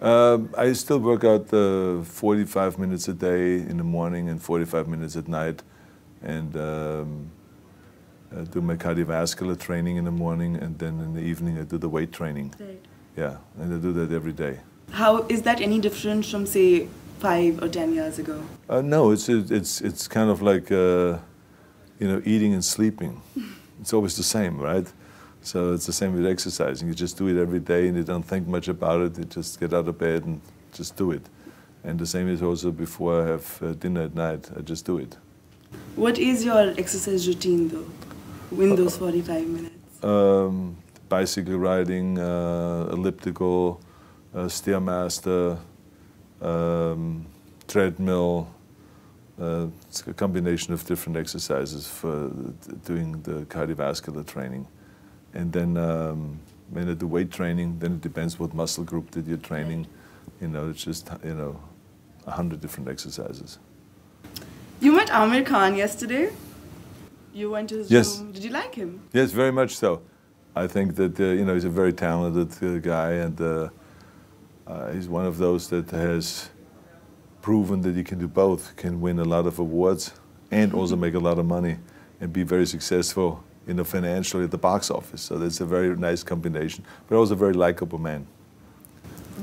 I still work out 45 minutes a day in the morning and 45 minutes at night, and do my cardiovascular training in the morning, and then in the evening I do the weight training. Right. Yeah, and I do that every day. How is that any different from, say, 5 or 10 years ago? No, it's kind of like eating and sleeping. It's always the same, right? So it's the same with exercising. You just do it every day and you don't think much about it. You just get out of bed and just do it. And the same is also before I have dinner at night. I just do it. What is your exercise routine though, in those 45 minutes? Bicycle riding, elliptical, stairmaster, treadmill. It's a combination of different exercises for doing the cardiovascular training. And then when I do weight training, then it depends what muscle group that you're training. It's just, 100 different exercises. You met Amir Khan yesterday. You went to his Yes. room. Did you like him? Yes, very much so. I think that, he's a very talented guy, and he's one of those that has proven that he can do both, can win a lot of awards and also make a lot of money and be very successful financially at the box office. So that's a very nice combination, but also a very likable man.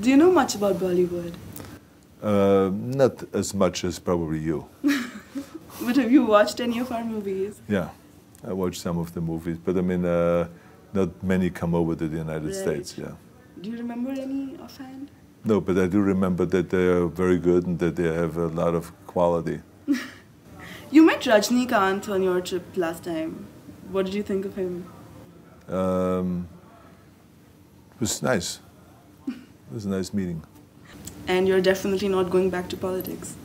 Do you know much about Bollywood? Not as much as probably you. But have you watched any of our movies? Yeah, I watched some of the movies, but I mean, not many come over to the United States, yeah. Do you remember any offhand? No, but I do remember that they are very good and that they have a lot of quality. You met Rajinikanth on your trip last time. What did you think of him? It was nice. It was a nice meeting. And you're definitely not going back to politics?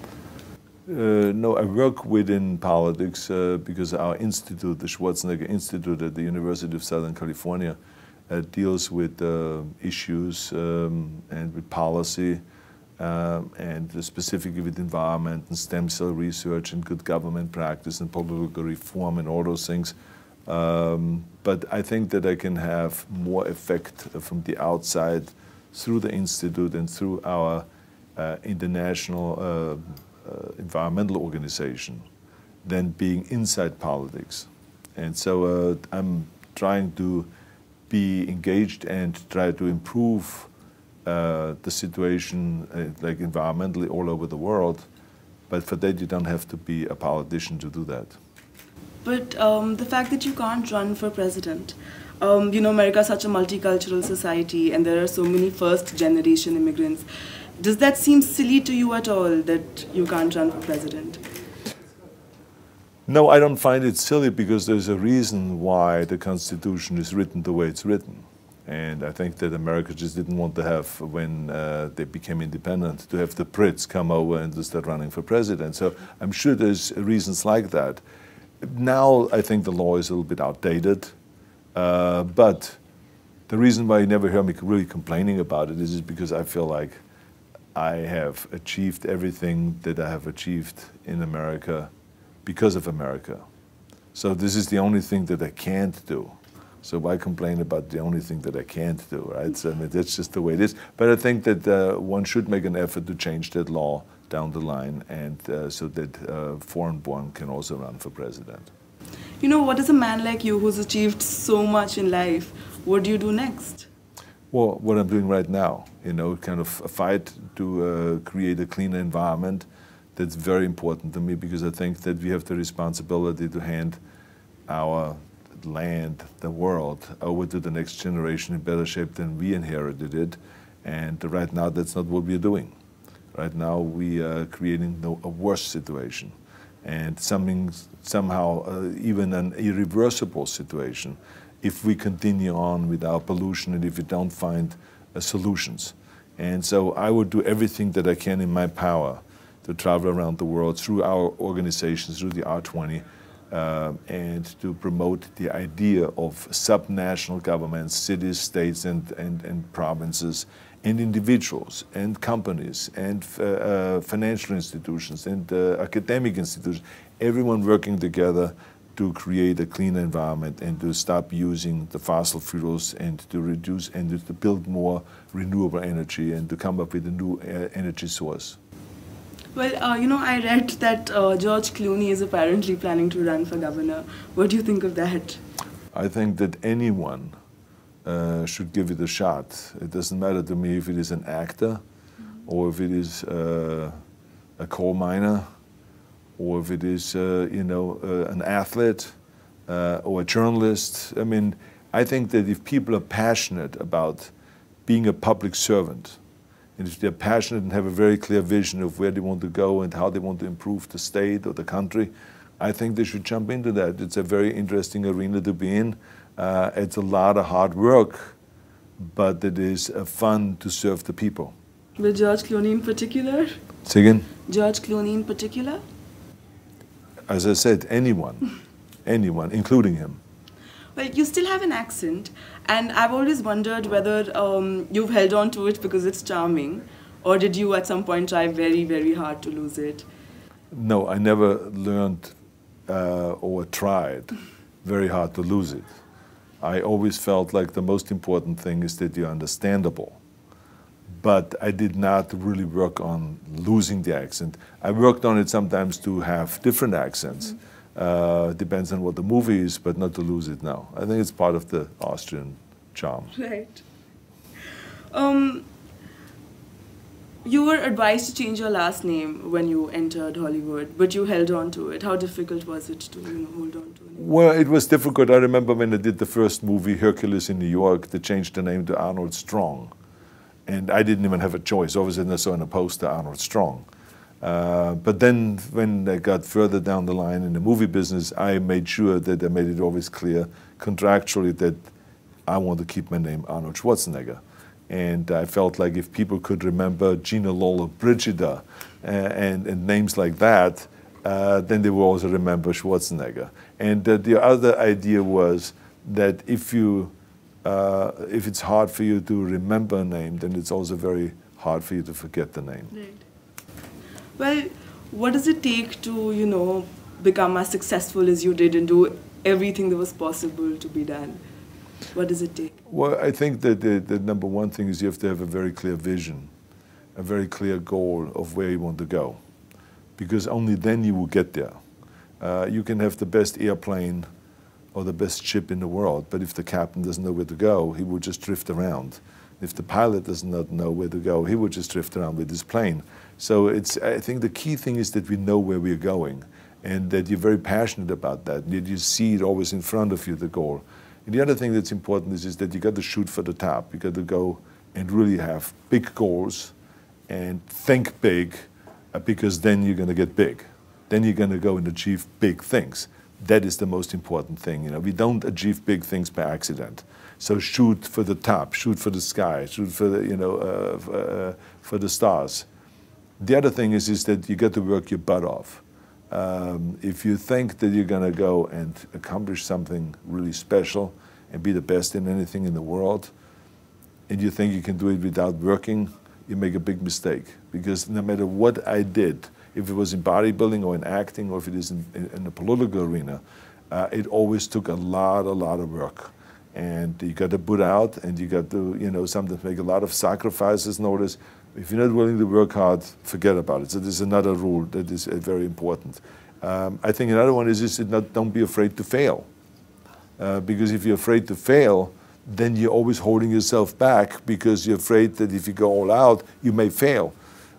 No, I work within politics because our institute, the Schwarzenegger Institute at the University of Southern California, deals with issues and with policy and specifically with environment and stem cell research and good government practice and political reform and all those things. But I think that I can have more effect from the outside through the institute and through our international environmental organization than being inside politics. And so I'm trying to be engaged and try to improve the situation like environmentally all over the world. But for that you don't have to be a politician to do that. But the fact that you can't run for president, America is such a multicultural society and there are so many first-generation immigrants. Does that seem silly to you at all, that you can't run for president? No, I don't find it silly because there's a reason why the Constitution is written the way it's written. And I think that America just didn't want to have, when they became independent, to have the Brits come over and to start running for president. So I'm sure there's reasons like that. Now I think the law is a little bit outdated, but the reason why you never hear me really complaining about it is because I feel like I have achieved everything that I have achieved in America because of America. So this is the only thing that I can't do. So why complain about the only thing that I can't do, right? So, I mean, that's just the way it is. But I think that one should make an effort to change that law down the line, and so that foreign-born can also run for president. What is a man like you who's achieved so much in life? What do you do next? Well, what I'm doing right now, kind of a fight to create a cleaner environment. That's very important to me because I think that we have the responsibility to hand our land, the world, over to the next generation in better shape than we inherited it. And right now, that's not what we're doing. Right now, we are creating a worse situation, and somehow even an irreversible situation if we continue on with our pollution and if we don't find solutions. And so I would do everything that I can in my power to travel around the world through our organizations, through the R20, and to promote the idea of subnational governments, cities, states, and provinces, and individuals, and companies, and financial institutions, and academic institutions, everyone working together to create a clean environment and to stop using the fossil fuels and to reduce and to build more renewable energy and to come up with a new energy source. Well, I read that George Clooney is apparently planning to run for governor. What do you think of that? I think that anyone should give it a shot. It doesn't matter to me if it is an actor or if it is a coal miner or if it is, an athlete or a journalist. I mean, I think that if people are passionate about being a public servant, and if they're passionate and have a very clear vision of where they want to go and how they want to improve the state or the country, I think they should jump into that. It's a very interesting arena to be in. It's a lot of hard work, but it is fun to serve the people. With George Clooney in particular? Say again? George Clooney in particular? As I said, anyone, including him. Well, you still have an accent, and I've always wondered whether you've held on to it because it's charming, or did you at some point try very, very hard to lose it? No, I never learned or tried very hard to lose it. I always felt like the most important thing is that you're understandable. But I did not really work on losing the accent. I worked on it sometimes to have different accents. Depends on what the movie is, but not to lose it now. I think it's part of the Austrian charm. Right. You were advised to change your last name when you entered Hollywood, but you held on to it. How difficult was it to hold on to it? Well, it was difficult. I remember when I did the first movie, Hercules in New York, they changed the name to Arnold Strong. And I didn't even have a choice. All of a sudden I saw in a poster Arnold Strong. But then when I got further down the line in the movie business, I made sure that I made it always clear contractually that I want to keep my name Arnold Schwarzenegger. And I felt like if people could remember Gina Lola Brigida and names like that, then they will also remember Schwarzenegger. And the other idea was that if it's hard for you to remember a name, then it's also very hard for you to forget the name. Right. Well, what does it take to, become as successful as you did and do everything that was possible to be done? What does it take? Well, I think that the number one thing is you have to have a very clear vision, a very clear goal of where you want to go, because only then you will get there. You can have the best airplane or the best ship in the world, but if the captain doesn't know where to go, he will just drift around. If the pilot does not know where to go, he will just drift around with his plane. So I think the key thing is that we know where we're going and that you're very passionate about that, that you see it always in front of you, the goal. And the other thing that's important is that you got to shoot for the top. You got to go and really have big goals and think big, because then you're going to get big. Then you're going to go and achieve big things. That is the most important thing. We don't achieve big things by accident. So shoot for the top, shoot for the sky, shoot for the for the stars. The other thing is that you got to work your butt off. If you think that you're going to go and accomplish something really special and be the best in anything in the world, and you think you can do it without working, you make a big mistake. Because no matter what I did, if it was in bodybuilding or in acting or if it is in the political arena, it always took a lot of work. And you got to put out, and you got to, sometimes make a lot of sacrifices. Notice, if you're not willing to work hard, forget about it. So there's another rule that is very important. I think another one is don't be afraid to fail. Because if you're afraid to fail, then you're always holding yourself back because you're afraid that if you go all out, you may fail.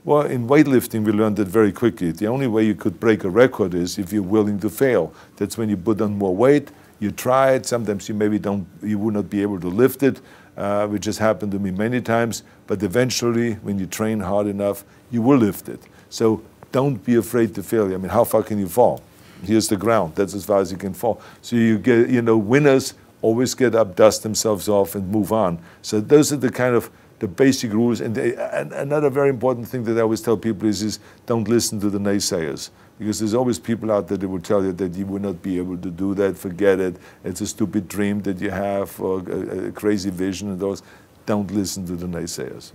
Well, in weightlifting, we learned that very quickly. The only way you could break a record is if you're willing to fail. That's when you put on more weight. You try it, sometimes you would not be able to lift it, which has happened to me many times, but eventually, when you train hard enough, you will lift it. So don't be afraid to fail. I mean, how far can you fall? Here's the ground, that's as far as you can fall. So you get, winners always get up, dust themselves off, and move on. So those are the basic rules. And another very important thing that I always tell people is don't listen to the naysayers. Because there's always people out there that will tell you that you will not be able to do that, forget it, it's a stupid dream that you have, or a crazy vision and those. Don't listen to the naysayers.